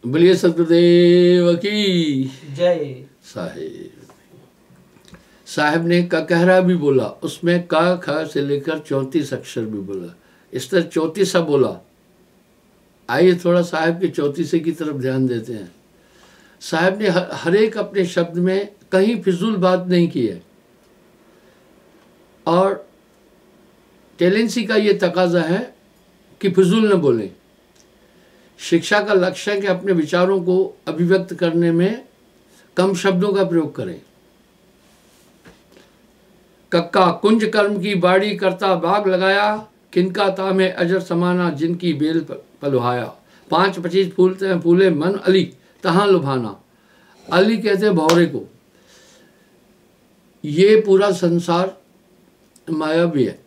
बोलिए सतगुरुदेव की जय। साहेब ने ककहरा भी बोला, उसमें क ख से लेकर 34 अक्षर भी बोला, इस तरह 34 बोला। आइए थोड़ा साहेब के 34 की तरफ ध्यान देते हैं। साहेब ने हर एक अपने शब्द में कहीं फिजूल बात नहीं की है, और टेलेंसी का ये तकाजा है कि फिजूल न बोलें। शिक्षा का लक्ष्य है कि अपने विचारों को अभिव्यक्त करने में कम शब्दों का प्रयोग करें। कक्का कुंज कर्म की बाड़ी करता बाग लगाया, किनका तामे अजर समाना जिनकी बेल पलुहाया। 5-25 फूलते हैं फूले मन अली तहां लुभाना। अली कहते हैं भौरे को। ये पूरा संसार मायावी है,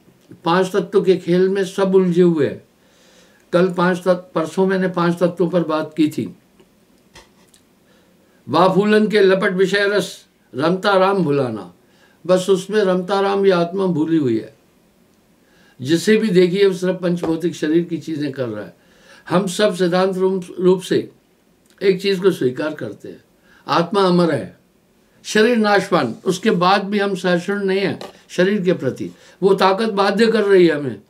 5 तत्वों के खेल में सब उलझे हुए हैं। कल परसों मैंने 5 तत्वों पर बात की थी। वाफूलन के लपट विषय रस रमता राम भुलाना, बस उसमें रमता राम ये आत्मा भूली हुई है। जिसे भी देखिए वो सिर्फ पंचभौतिक शरीर की चीजें कर रहा है। हम सब सिद्धांत रूप से एक चीज को स्वीकार करते हैं, आत्मा अमर है, शरीर नाशवान। उसके बाद भी हम सहिष्णु नहीं है शरीर के प्रति, वो ताकत बाध्य कर रही है हमें।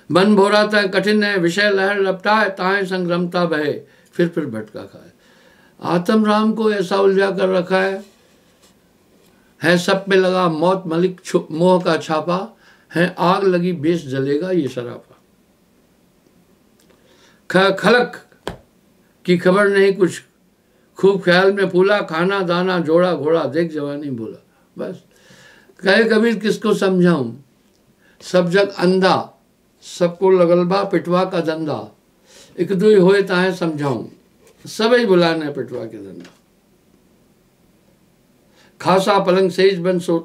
मन भोराता है कठिन है, विषय लहर लपटाए ताए संग्रमता बहे, फिर भटका खाए। आत्म राम को ऐसा उलझा कर रखा है सब पे लगा मौत मलिक मोह का छापा, है आग लगी बेश जलेगा ये शराफा। खलक की खबर नहीं कुछ, खूब ख्याल में फूला, खाना दाना जोड़ा घोड़ा देख जवानी बोला। बस कहे कबीर किसको समझाऊं, सब जग अंधा, सबको लगलबा पिटवा का धंधा। एक दुई होए ताहे समझाऊं, सबई बुलाने पिटवा के धंधा। खासा पलंग सेज बन सो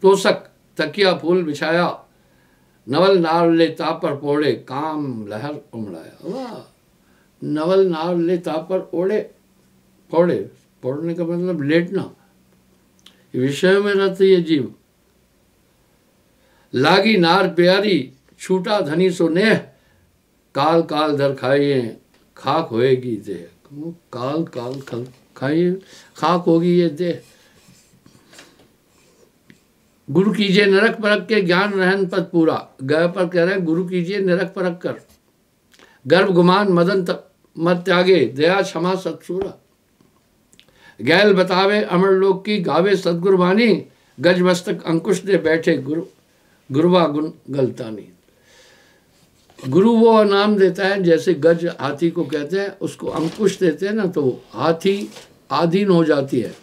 तोसक, तकिया फूल बिछाया, नवल नार ले तापर पोड़े, काम लहर उमड़ाया। वाह, नवल नार ले तापर ओढ़े, पौड़े, पौड़ने का मतलब लेटना। विषय में रहती है जीव। लागी नार प्यारी, छूटा धनी सो नेह, काल काल धर खाइए खाक होएगी देह। काल काल खाइए खाक होगी ये देह। गुरु कीजिए नरक परख के ज्ञान रहन पद पूरा। गए पर कह रहे हैं गुरु कीजिए नरक परख कर, गर्भ गुमान मदन मत त्यागे, दया क्षमा सत्सूरा। गैल बतावे अमर लोक की, गावे सदगुरु वाणी, गज मस्तक अंकुश दे बैठे गुरुवा गुण गलतानी। गुरु वो नाम देता है, जैसे गज हाथी को कहते हैं, उसको अंकुश देते हैं ना, तो हाथी आधीन हो जाती है,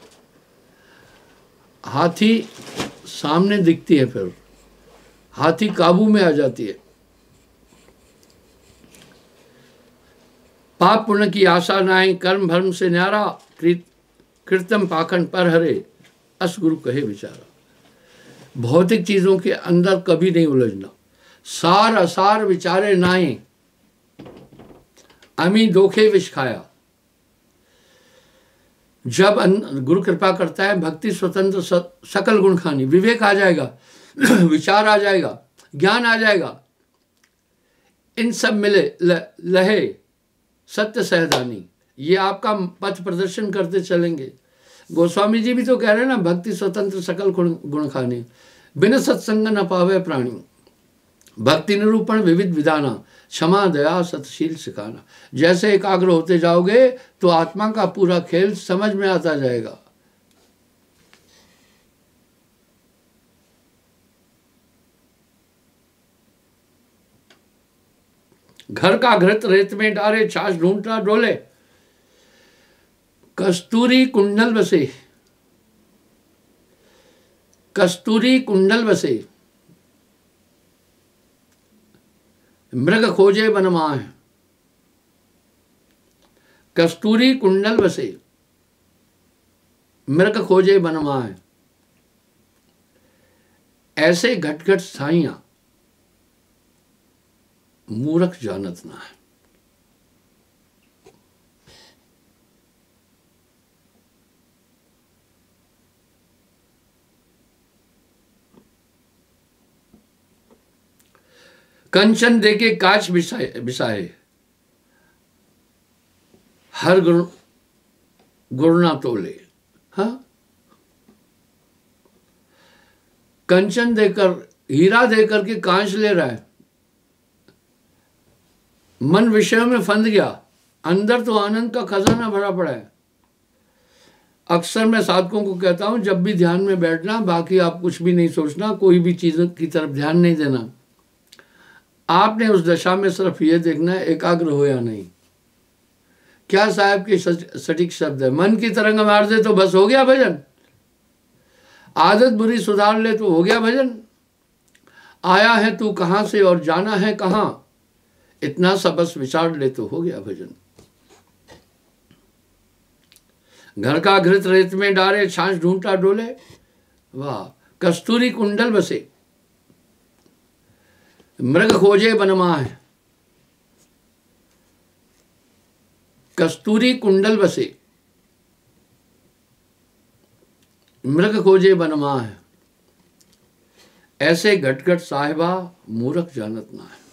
हाथी सामने दिखती है, फिर हाथी काबू में आ जाती है। पाप पुण्य की आशा नाई, कर्म भर्म से न्यारा, कृतम पाखंड पर हरे, अस गुरु कहे विचारा। भौतिक चीजों के अंदर कभी नहीं उलझना। सार असार विचारे नाई, अमी दोखे विष खाया। जब गुरु कृपा करता है, भक्ति स्वतंत्र सकल गुण खानी, विवेक आ जाएगा, विचार आ जाएगा, ज्ञान आ जाएगा, इन सब मिले लहे सत्य सहदानी। ये आपका पथ प्रदर्शन करते चलेंगे। गोस्वामी जी भी तो कह रहे हैं ना, भक्ति स्वतंत्र सकल गुण खानी, बिन सत्संग न पावे प्राणी। भक्ति निरूपण विविध विधाना, क्षमा दया सतशील सिखाना। जैसे एकाग्र होते जाओगे तो आत्मा का पूरा खेल समझ में आता जाएगा। घर का घृत रेत में डारे, छाछ ढूंढता डोले, कस्तूरी कुंडल बसे, कस्तूरी कुंडल बसे, मृग खोजे बनमाए। कस्तूरी कुंडल बसे, मृग खोजे बनमाए। ऐसे घटघट साइयां मूर्ख जानत ना है। कंचन देके काच बिसाए, हर गुण ना तोले। हाँ, कंचन देकर, हीरा देकर के कांच ले रहा है, मन विषयों में फंद गया, अंदर तो आनंद का खजाना भरा पड़ा है। अक्सर मैं साधकों को कहता हूं, जब भी ध्यान में बैठना, बाकी आप कुछ भी नहीं सोचना, कोई भी चीज की तरफ ध्यान नहीं देना, आपने उस दशा में सिर्फ ये देखना है एकाग्र हो या नहीं। क्या साहब के सटीक शब्द है, मन की तरंग मार दे तो बस हो गया भजन, आदत बुरी सुधार ले तो हो गया भजन, आया है तू कहां से और जाना है कहां, इतना सा बस विचार ले तो हो गया भजन। घर का घृत रेत में डारे, छाछ ढूंढता डोले, वाह कस्तूरी कुंडल बसे, मृग खोजे बनमाह, कस्तूरी कुंडल बसे, मृग खोजे बनमाह, ऐसे घटघट साहिबा मूर्ख जानत ना है।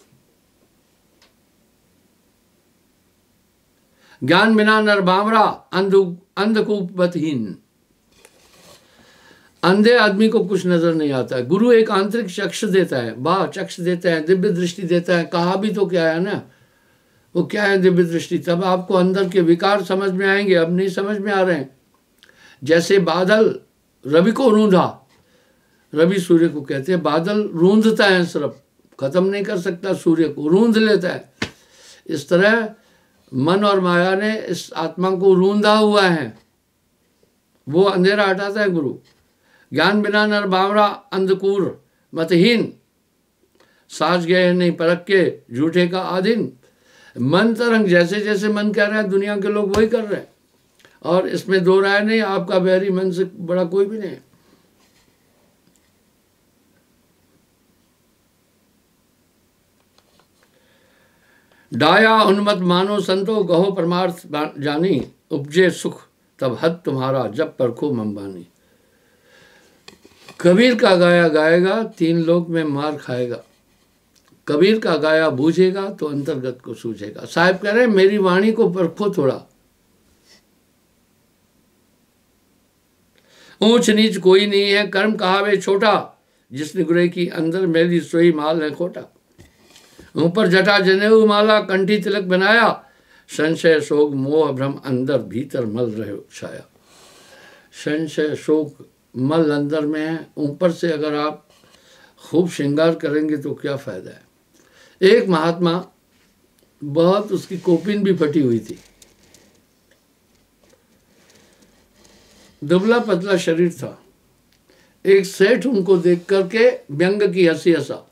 ज्ञान बिना नर बामरा, अंधकूपवतहीन, अंधे आदमी को कुछ नजर नहीं आता है। गुरु एक आंतरिक चक्षु देता है, वाह चक्षु देता है, दिव्य दृष्टि देता है। कहा भी तो क्या है ना, वो क्या है दिव्य दृष्टि, तब आपको अंदर के विकार समझ में आएंगे, अब नहीं समझ में आ रहे हैं। जैसे बादल रवि को रूंधा, रवि सूर्य को कहते हैं, बादल रूंधता है, सिर्फ खत्म नहीं कर सकता, सूर्य को रूंध लेता है। इस तरह मन और माया ने इस आत्मा को रूंधा हुआ है, वो अंधेरा हटाता है गुरु। ज्ञान बिना नर बावरा, अंधकूर मतहीन, साज गए नहीं परख के झूठे का आधीन। मन तरंग, जैसे जैसे मन कह रहा है दुनिया के लोग वही कर रहे हैं, और इसमें दो राय नहीं, आपका बैरी मन से बड़ा कोई भी नहीं। डाया उन्मत मानो संतो, गहो परमार्थ जानी, उपजे सुख तब हद तुम्हारा, जब परखो मंबानी। कबीर का गाया गाएगा, तीन लोक में मार खाएगा, कबीर का गाया बूझेगा तो अंतर्गत को सूझेगा। साहब कह रहे हैं मेरी वाणी को परखो थोड़ा, ऊंच नीच कोई नहीं है, कर्म कहावे छोटा, जिसने गुरे की अंदर मेरी सोई माल है खोटा। ऊपर जटा जनेऊ माला, कंठी तिलक बनाया, संशय शोक मोह भ्रम अंदर भीतर मल रहे छाया। संशय शोक मल अंदर में है, ऊपर से अगर आप खूब श्रृंगार करेंगे तो क्या फायदा है। एक महात्मा, बहुत उसकी कोपिन भी फटी हुई थी, दुबला पतला शरीर था। एक सेठ उनको देख करके व्यंग की हंसी हंसा।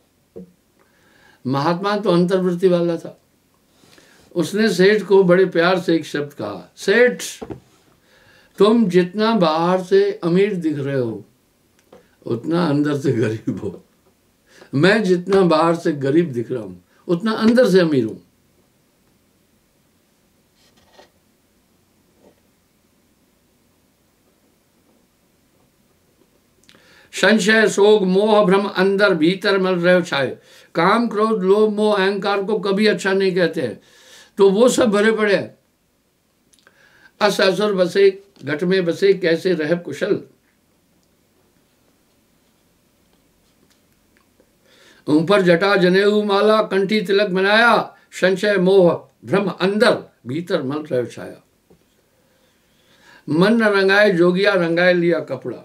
महात्मा तो अंतर्वृत्ति वाला था, उसने सेठ को बड़े प्यार से एक शब्द कहा, सेठ तुम जितना बाहर से अमीर दिख रहे हो उतना अंदर से गरीब हो, मैं जितना बाहर से गरीब दिख रहा हूं उतना अंदर से अमीर हूं। संशय शोक मोह भ्रम अंदर भीतर मल रहे छाए। काम क्रोध लोभ मोह अहंकार को कभी अच्छा नहीं कहते हैं, तो वो सब भरे पड़े हैं। अस असुर बसे घट में बसे, कैसे रह कुशल। ऊपर जटा जनेऊ माला, कंठी तिलक बनाया, संशय मोह भ्रम अंदर भीतर मल रहे छाया। मन न रंगाए जोगिया, रंगाए लिया कपड़ा।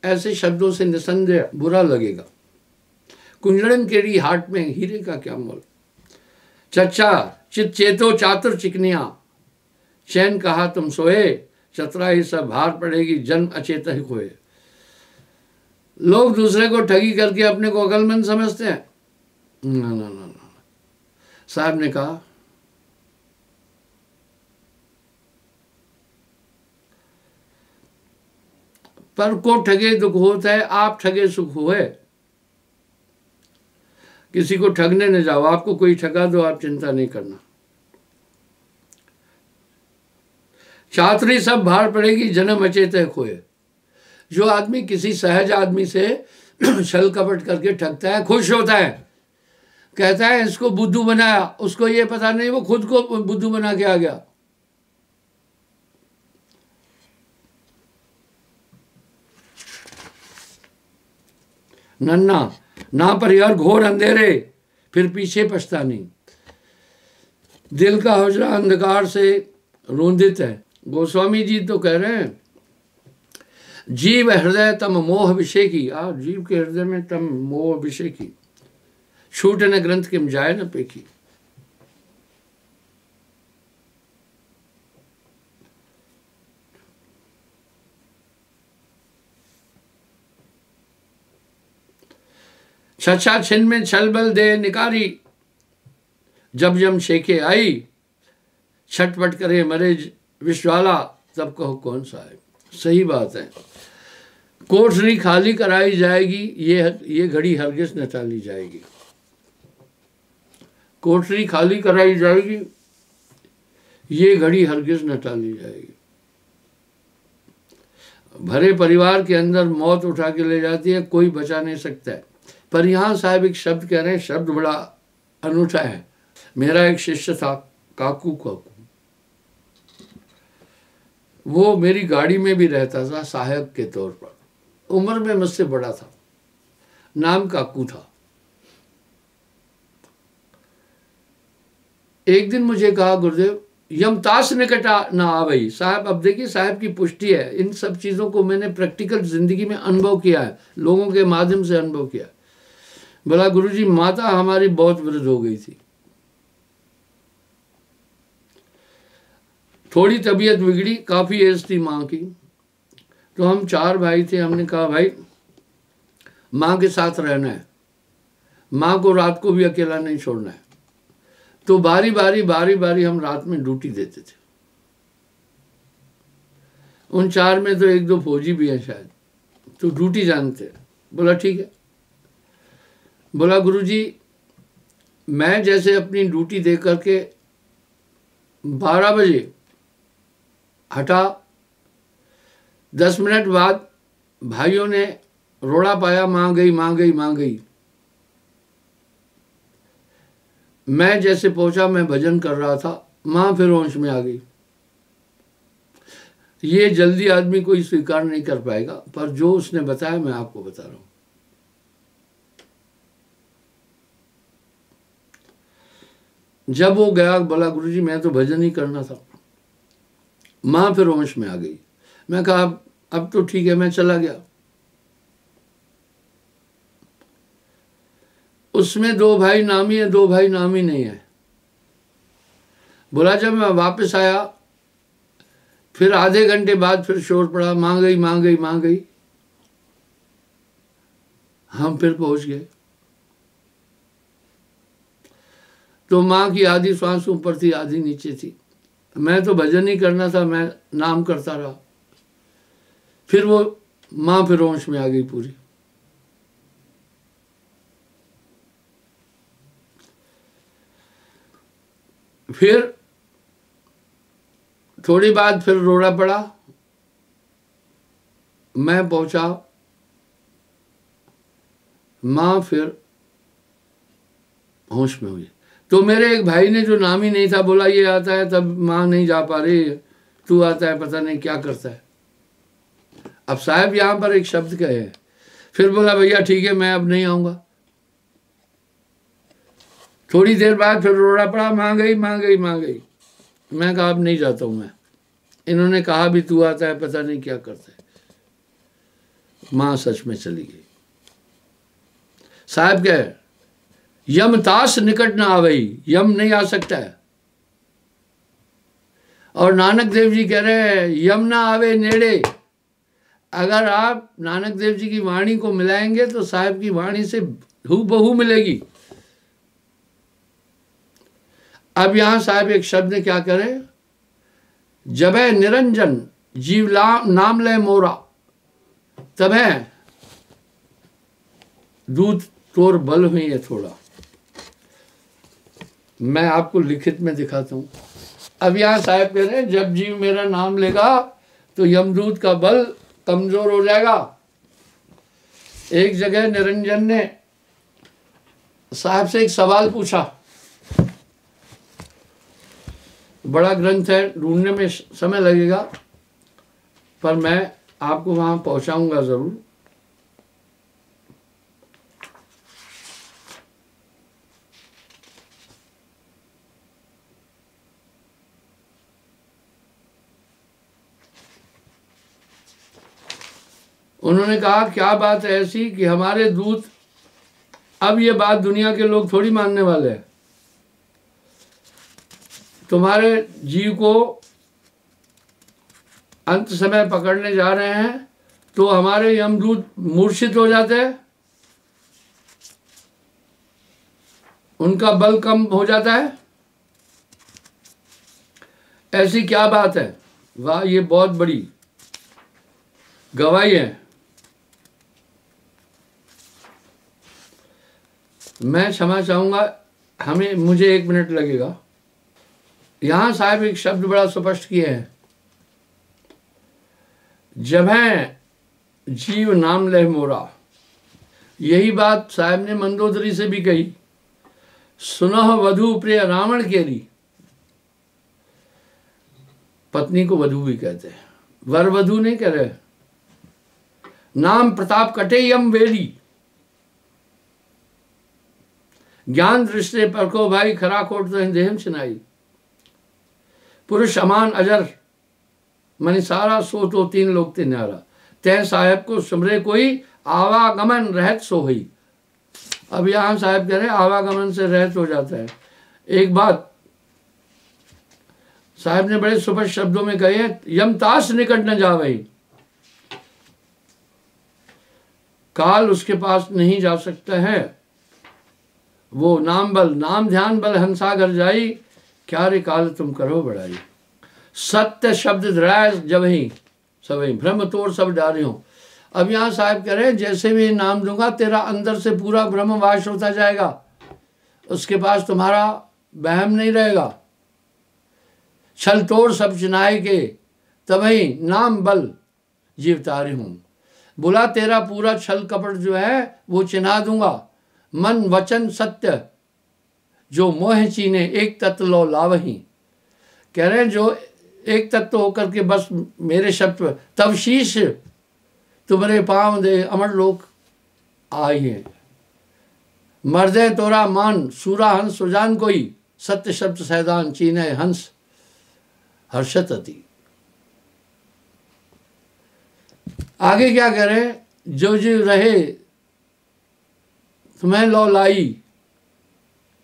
ऐसे शब्दों से निसंदेह बुरा लगेगा। कुंजड़न केरी हाट में हीरे का क्या मोल। चच्चा चित चेतो चातुर चिकनिया, चैन कहा तुम सोए, चतुराई सब भार पड़ेगी, जन्म अचेत ही खोए। लोग दूसरे को ठगी करके अपने को अकलमंद समझते हैं। ना ना ना ना, साहब ने कहा पर को ठगे दुख होता है, आप ठगे सुख हुए। किसी को ठगने न जाओ, आपको कोई ठगा दो आप चिंता नहीं करना। चातुरी सब भार पड़ेगी, जन्म अचेत खोए। जो आदमी किसी सहज आदमी से छल कपट करके ठगता है, खुश होता है, कहता है इसको बुद्धू बनाया, उसको ये पता नहीं वो खुद को बुद्धू बना के आ गया। नन्ना ना परिहर घोर अंधेरे, फिर पीछे पछता नहीं। दिल का हुजरा अंधकार से रोंदित है। गोस्वामी जी तो कह रहे हैं, जीव हृदय तम मोह विषय की, जीव के हृदय में तम मोह विषय की, छूट न ग्रंथ किम जाए न पेखी। छछा छिन में छल बल दे निकारी, जब जम शेखे आई, छटपट करे मरे विश्वाला, तब कहो कौन सा है। सही बात है। कोठरी खाली कराई जाएगी, ये घड़ी हरगिज न टाली जाएगी। कोठरी खाली कराई जाएगी, ये घड़ी हरगिज न टाली जाएगी। भरे परिवार के अंदर मौत उठा के ले जाती है, कोई बचा नहीं सकता है। पर यहाँ साहब एक शब्द कह रहे हैं, शब्द बड़ा अनूठा है। मेरा एक शिष्य था काकू, वो मेरी गाड़ी में भी रहता था सहायक के तौर पर। उम्र में मुझसे बड़ा था, नाम काकू था। एक दिन मुझे कहा, गुरुदेव यमतास निकट ना आवई। साहब अब देखिए, साहब की पुष्टि है। इन सब चीज़ों को मैंने प्रैक्टिकल जिंदगी में अनुभव किया है, लोगों के माध्यम से अनुभव किया। बोला, गुरुजी माता हमारी बहुत वृद्ध हो गई थी, थोड़ी तबीयत बिगड़ी, काफ़ी एज थी माँ की। तो हम 4 भाई थे। हमने कहा, भाई माँ के साथ रहना है, माँ को रात को भी अकेला नहीं छोड़ना है। तो बारी बारी हम रात में ड्यूटी देते थे। उन 4 में तो 1-2 फौजी भी हैं शायद, तो ड्यूटी जानते हैं। बोला ठीक है। बोला, गुरुजी मैं जैसे अपनी ड्यूटी दे करके 12 बजे हटा, 10 मिनट बाद भाइयों ने रोड़ा पाया, माँ गई माँ गई माँ गई। मैं जैसे पहुंचा, मैं भजन कर रहा था, माँ फिर होश में आ गई। ये जल्दी आदमी कोई स्वीकार नहीं कर पाएगा, पर जो उसने बताया मैं आपको बता रहा हूं। जब वो गया, बोला, गुरुजी मैं तो भजन ही करना था। माँ फिर होश में आ गई। मैं कहा, अब तो ठीक है, मैं चला गया। उसमें 2 भाई नामी है, 2 भाई नामी नहीं है। बोला, जब मैं वापस आया, फिर आधे घंटे बाद फिर शोर पड़ा, माँ गई माँ गई माँ गई। हम फिर पहुंच गए। तो माँ की आधी सांस ऊपर थी, आधी नीचे थी। मैं तो भजन ही करना था, मैं नाम करता रहा। फिर वो माँ फिर होश में आ गई पूरी। फिर थोड़ी बाद फिर रोड़ा पड़ा, मैं पहुंचा, माँ फिर होश में हुई। तो मेरे एक भाई ने जो नाम ही नहीं था, बोला, ये आता है तब माँ नहीं जा पा रही, तू आता है पता नहीं क्या करता है। अब साहब यहाँ पर एक शब्द कहे। फिर बोला, भैया ठीक है, मैं अब नहीं आऊँगा। थोड़ी देर बाद फिर रोड़ा पड़ा, माँ गई माँ गई माँ गई। मैं कहा, अब नहीं जाता हूँ मैं। इन्होंने कहा भी, तू आता है पता नहीं क्या करता है। माँ सच में चली गई। साहब कहे, यमतास निकट ना आवई, यम नहीं आ सकता है। और नानक देव जी कह रहे हैं, यम ना आवे नेड़े। अगर आप नानक देव जी की वाणी को मिलाएंगे तो साहब की वाणी से हूबहू मिलेगी। अब यहां साहब एक शब्द क्या करें, जबे निरंजन जीव नाम ले मोरा, तबे दूध तोर बल हुई है थोड़ा। मैं आपको लिखित में दिखाता हूं। अब यहां साहब कह रहे हैं, जब जीव मेरा नाम लेगा तो यमदूत का बल कमजोर हो जाएगा। एक जगह निरंजन ने साहब से एक सवाल पूछा, बड़ा ग्रंथ है, ढूंढने में समय लगेगा, पर मैं आपको वहां पहुंचाऊंगा जरूर। उन्होंने कहा क्या बात है ऐसी कि हमारे दूत, अब ये बात दुनिया के लोग थोड़ी मानने वाले हैं, तुम्हारे जीव को अंत समय पकड़ने जा रहे हैं तो हमारे यमदूत मूर्छित हो जाते हैं, उनका बल कम हो जाता है। ऐसी क्या बात है? वाह, ये बहुत बड़ी गवाही है। मैं क्षमा चाहूंगा, मुझे 1 मिनट लगेगा। यहां साहब एक शब्द बड़ा स्पष्ट किए हैं, जब है जीव नाम ले मोरा। यही बात साहब ने मंदोदरी से भी कही, सुनह वधु प्रिय रावण केरी। पत्नी को वधु भी कहते हैं, वर वधु नहीं कह रहे। नाम प्रताप कटे यम वेरी, ज्ञान दृष्टि परको भाई, खरा कोट तो देहम चिनाई। पुरुष अमान अजर मनी सारा, सो तो 3 लोग ते न्यारा। तय साहेब को सुमरे कोई, आवागमन रहत सो ही। अब यहां साहब कह रहे हैं आवागमन से रहत हो जाता है। एक बात साहब ने बड़े स्पष्ट शब्दों में कहे, यमतास निकट न जावई, काल उसके पास नहीं जा सकता है। वो नाम बल, नाम ध्यान बल हंसागर जाई, क्या रे काल तुम करो बड़ाई। सत्य शब्द दृढ़ जब ही सभी, भ्रम तोड़ सब डारे हो। अब यहाँ साहब कह रहे हैं जैसे भी नाम दूंगा तेरा अंदर से पूरा भ्रम वाश होता जाएगा, उसके पास तुम्हारा वहम नहीं रहेगा। छल तोड़ सब चिनाए के, तभी नाम बल जीव तारे हूं। बोला तेरा पूरा छल कपट जो है वो चिन्हा दूंगा। मन वचन सत्य जो मोह चीने, एक तत्व लो लावही। कह रहे हैं जो एक तत्व होकर के बस मेरे शब्द, तब शीश तुम्हारे पांव दे अमर लोक आइए। मर्दे तोरा मान सूरा हंस सुजान कोई, सत्य शब्द सैदान चीने हंस हर्षत अति। आगे क्या कह रहे हैं, जो जीव रहे तुम्हें लो लाई,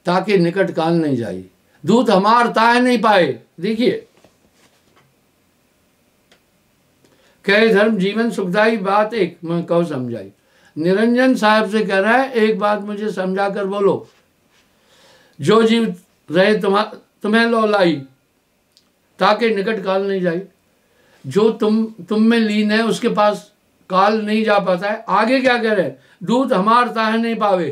ताकि निकट काल नहीं जाई। दूत हमार ताय नहीं पाए। देखिए कहे धर्म जीवन सुखदाई, बात एक मैं कहो समझाई। निरंजन साहब से कह रहा है एक बात मुझे समझा कर बोलो, जो जीव रहे तुम्हें लो लाई, ताकि निकट काल नहीं जाई। जो तुम में लीन है उसके पास काल नहीं जा पाता है। आगे क्या कह रहे हैं, दूत हमार ताह नहीं पावे।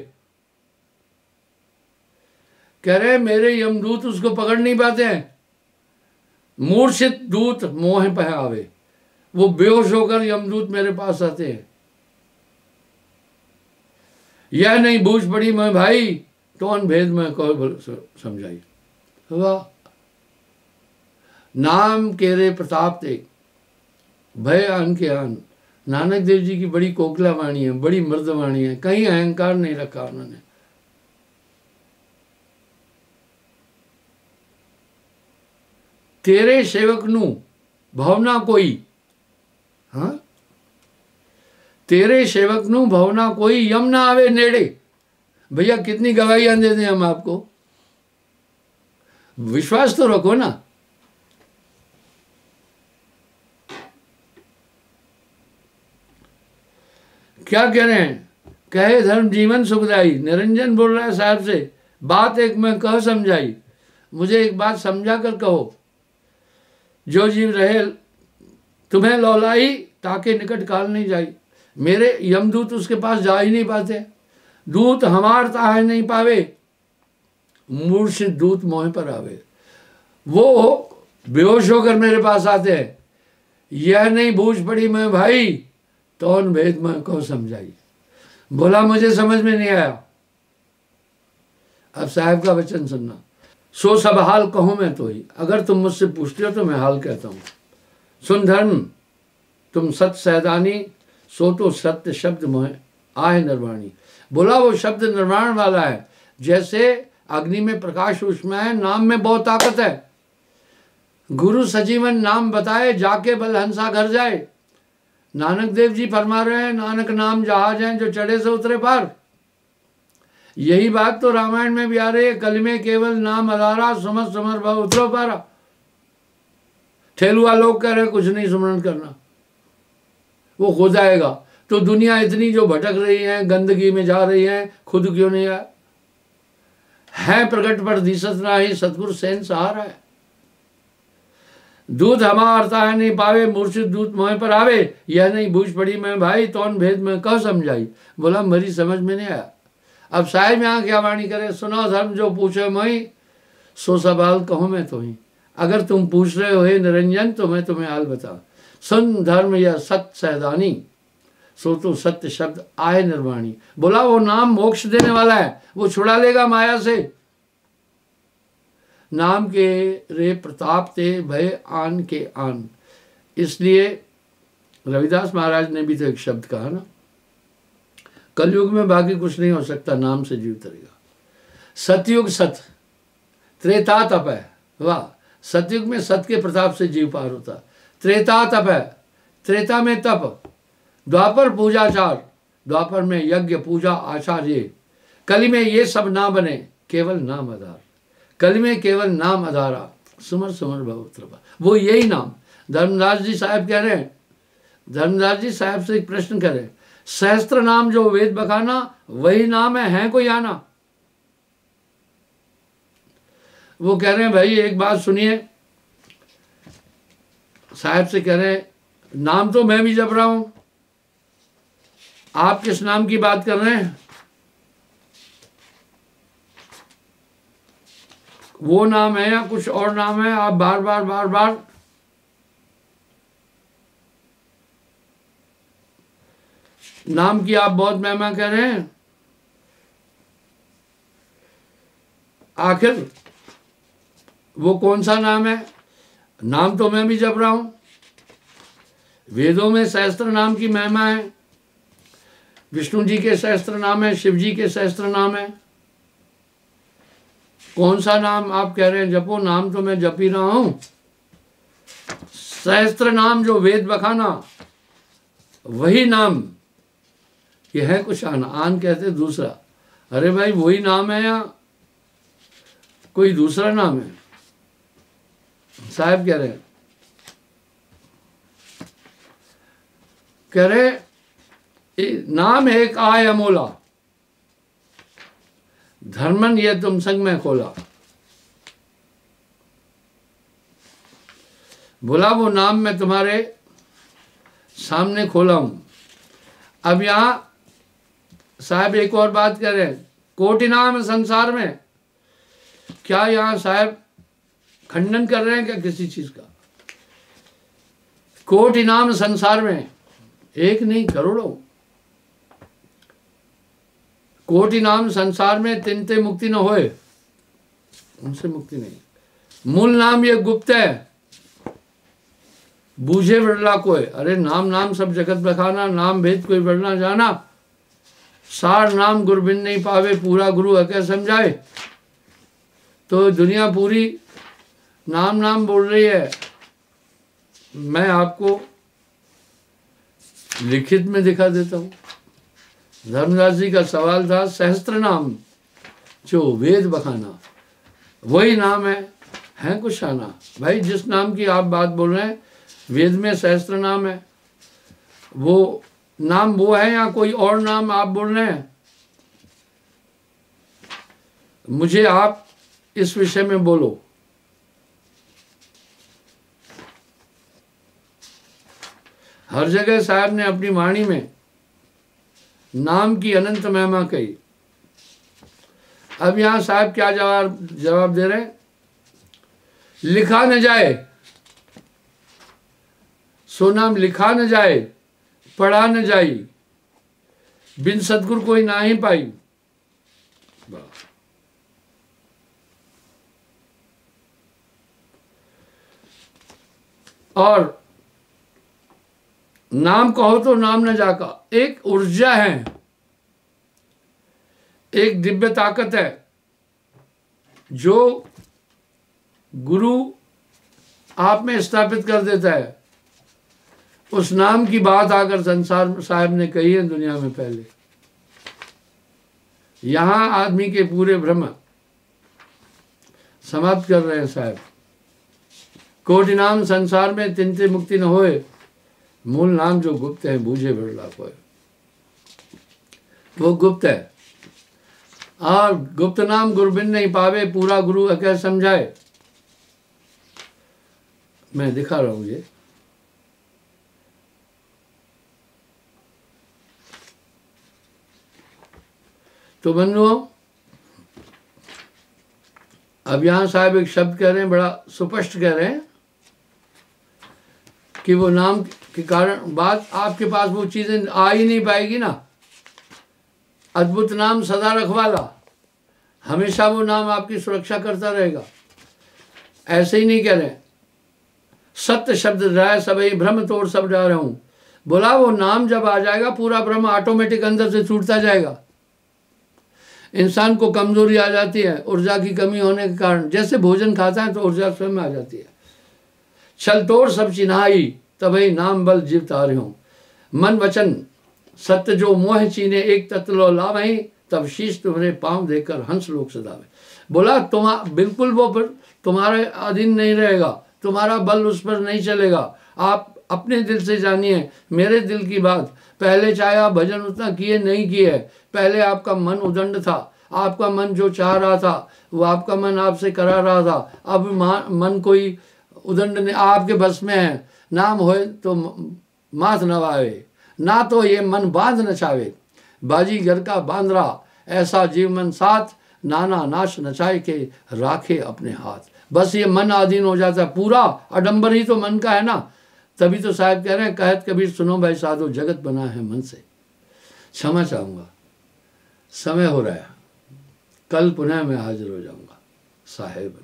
कह रहे मेरे यमदूत उसको पकड़ नहीं पाते हैं। मूर्छित दूत मोह पे आवे, वो बेहोश होकर यमदूत मेरे पास आते हैं। यह नहीं बूझ पड़ी मैं भाई, कौन भेद में कहो समझाई। वाह, नाम केरे प्रताप ते भय आन के आन। नानक देव जी की बड़ी कोकिला वाणी है, बड़ी मर्द वाणी है, कहीं अहंकार नहीं रखा उन्होंने। तेरे सेवक नू भावना कोई, हाँ तेरे सेवक नू भावना कोई, यम ना आवे नेड़े। भैया कितनी गवाहियां दे दें हम आपको, विश्वास तो रखो ना। क्या कह रहे हैं, कहे धर्म जीवन सुखदाई। निरंजन बोल रहा है साहब से, बात एक मैं कह समझाई, मुझे एक बात समझा कर कहो। जो जीव रहे तुम्हें लौलाई, ताकि निकट काल नहीं जाई। मेरे यमदूत उसके पास जा ही नहीं पाते। दूत हमार ताह नहीं पावे, मूर्छित दूत मोह पर आवे। वो बेहोश होकर मेरे पास आते हैं। यह नहीं बूझ पड़ी मैं भाई, तौन भेद मैं को समझाई। बोला मुझे समझ में नहीं आया। अब साहब का वचन सुनना। सो सब हाल कहूं मैं तो ही, अगर तुम मुझसे पूछते हो तो मैं हाल कहता हूं। सुन धर्म तुम सत्य सैदानी, सो तो सत्य शब्द मोह आह निर्वाणी। बोला वो शब्द निर्वाण वाला है। जैसे अग्नि में प्रकाश उसमें है, नाम में बहुत ताकत है। गुरु सजीवन नाम बताए, जाके बल हंसा घर जाए। नानक देव जी फरमा रहे हैं, नानक नाम जहाज हैं जो चढ़े से उतरे पार। यही बात तो रामायण में भी आ रही है, कलमे केवल नाम अधारा, समझ समर भाव उतरो पारा। ठेलुआ लोग कह रहे कुछ नहीं सुमरण करना, वो हो जाएगा। तो दुनिया इतनी जो भटक रही है, गंदगी में जा रही है, खुद क्यों नहीं आया? है प्रकट पर दिसत नाही, सतगुरु सेन सहारा है। दूध हमारता है नहीं पावे, मूर्छित दूत मोह पर आवे। यह नहीं बूझ पड़ी मैं भाई, तौन भेद में कह समझाई। बोला मेरी समझ में नहीं आया। अब साहेब यहाँ क्या वाणी करे, सुनो धर्म जो पूछे मोही, सो सवाल कहूँ मैं तुम्हें। अगर तुम पूछ रहे हो हे निरंजन, तो मैं तुम्हें हाल बता। सुन धर्म या सत्य सैदानी, सो तो सत्य शब्द आए निर्वाणी। बोला वो नाम मोक्ष देने वाला है, वो छुड़ा लेगा माया से। नाम के रे प्रताप ते भय आन के आन। इसलिए रविदास महाराज ने भी तो एक शब्द कहा ना, कलयुग में बाकी कुछ नहीं हो सकता, नाम से जीव तरेगा। सतयुग सत, त्रेता तप है। वाह, सतयुग में सत्य के प्रताप से जीव पार होता। त्रेता तप है, त्रेता में तप। द्वापर पूजाचार, द्वापर में यज्ञ पूजा आचार्य। कली में ये सब ना बने, केवल नाम आधार। कली में केवल नाम आधारा, सुमर सुमर भव। वो यही नाम। धर्मदास जी साहब कह रहे हैं, धर्मदास जी साहब से एक प्रश्न करें, सहस्त्र नाम जो वेद बखाना, वही नाम है कोई आना? वो कह रहे हैं भाई एक बात सुनिए, साहब से कह रहे हैं नाम तो मैं भी जप रहा हूं, आप किस नाम की बात कर रहे हैं? वो नाम है या कुछ और नाम है? आप बार बार नाम की आप बहुत महिमा कह रहे हैं। आखिर वो कौन सा नाम है? नाम तो मैं भी जप रहा हूं। वेदों में सहस्त्र नाम की महिमा है, विष्णु जी के सहस्त्र नाम है, शिव जी के सहस्त्र नाम है। कौन सा नाम आप कह रहे हैं जपो? नाम तो मैं जप ही रहा हूं। सहस्त्र नाम जो वेद बखाना, वही नाम। यह है कुछ आन, आन कहते दूसरा। अरे भाई वही नाम है या कोई दूसरा नाम है? साहब कह रहे नाम एक आय अमोला, धर्मन ये तुम संग में खोला। बोला वो नाम मैं तुम्हारे सामने खोला हूं। अब यहां साहब एक और बात कह रहे हैं, कोटि नाम संसार में। क्या यहां साहब खंडन कर रहे हैं क्या किसी चीज का? कोटि नाम संसार में, एक नहीं करोड़ों। कोटि नाम संसार में, तिनते मुक्ति न होए, उनसे मुक्ति नहीं। मूल नाम ये गुप्त है, बूझे बिरला कोई। अरे नाम नाम सब जगत बखाना, नाम भेद कोई बढ़ना जाना। सार नाम गुरबिन नहीं पावे, पूरा गुरु अके समझाए। तो दुनिया पूरी नाम नाम बोल रही है। मैं आपको लिखित में दिखा देता हूं। धर्मदास जी का सवाल था, सहस्त्र नाम जो वेद बखाना, वही नाम है कुछ आना। भाई जिस नाम की आप बात बोल रहे हैं, वेद में सहस्त्र नाम है, वो नाम वो है या कोई और नाम आप बोल रहे हैं? मुझे आप इस विषय में बोलो। हर जगह साहब ने अपनी वाणी में नाम की अनंत महिमा कही। अब यहां साहब क्या जवाब दे रहे हैं? लिखा न जाए, सो नाम लिखा न जाए, पढ़ा न जाई, बिन सतगुरु कोई ना ही पाई। और नाम कहो तो नाम न जाका, एक ऊर्जा है, एक दिव्य ताकत है जो गुरु आप में स्थापित कर देता है। उस नाम की बात आकर संसार साहब ने कही है दुनिया में पहले। यहाँ आदमी के पूरे भ्रम समाप्त कर रहे हैं साहब। कोटि नाम संसार में तिनते मुक्ति न होए, मूल नाम जो गुप्त है बूझे बिरला कोय। वो गुप्त है और गुप्त नाम गुरुबिन नहीं पावे, पूरा गुरु अकह समझाए। मैं दिखा रहा हूं ये, तो बंधुओं अब यहां साहब एक शब्द कह रहे हैं, बड़ा सुस्पष्ट कह रहे हैं कि वो नाम के कारण बात आपके पास वो चीजें आ ही नहीं पाएगी ना। अद्भुत नाम सदा रखवाला, हमेशा वो नाम आपकी सुरक्षा करता रहेगा। ऐसे ही नहीं कह रहे, सत्य शब्द राय सबई भ्रम तोड़ सब डा रहा हूं। बोला वो नाम जब आ जाएगा पूरा भ्रम ऑटोमेटिक अंदर से छूटता जाएगा। इंसान को कमजोरी आ जाती है ऊर्जा की कमी होने के कारण, जैसे भोजन खाता है तो ऊर्जा स्वयं आ जाती है। छल तोड़ सब चिन्हाई तबई नाम बल जीव तारे हूं। मन वचन सत्य जो मोह चीने एक तत्व लावही, तब शीश तुम्हारे पांव देकर हंस लोक सदावे। बोला बिल्कुल वो फिर तुम्हारे अधीन नहीं रहेगा, तुम्हारा बल उस पर नहीं चलेगा। आप अपने दिल से जानिए मेरे दिल की बात। पहले चाहे आप भजन उतना किए नहीं किए, पहले आपका मन उदंड था, आपका मन जो चाह रहा था वो आपका मन आपसे करा रहा था। अब मन कोई उदंड नहीं, आपके बस में है। नाम होए तो माथ नवावे, ना तो ये मन बांध नचावे। बाजीगर का बांद्रा ऐसा जीव मन साथ, नाना नाश नचाए के राखे अपने हाथ। बस ये मन अधीन हो जाता है, पूरा अडंबर ही तो मन का है ना। तभी तो साहब कह रहे हैं, कहत कबीर सुनो भाई साधो, जगत बना है मन से। क्षमा चाहूँगा, समय हो रहा है, कल पुनः मैं हाजिर हो जाऊँगा साहेब।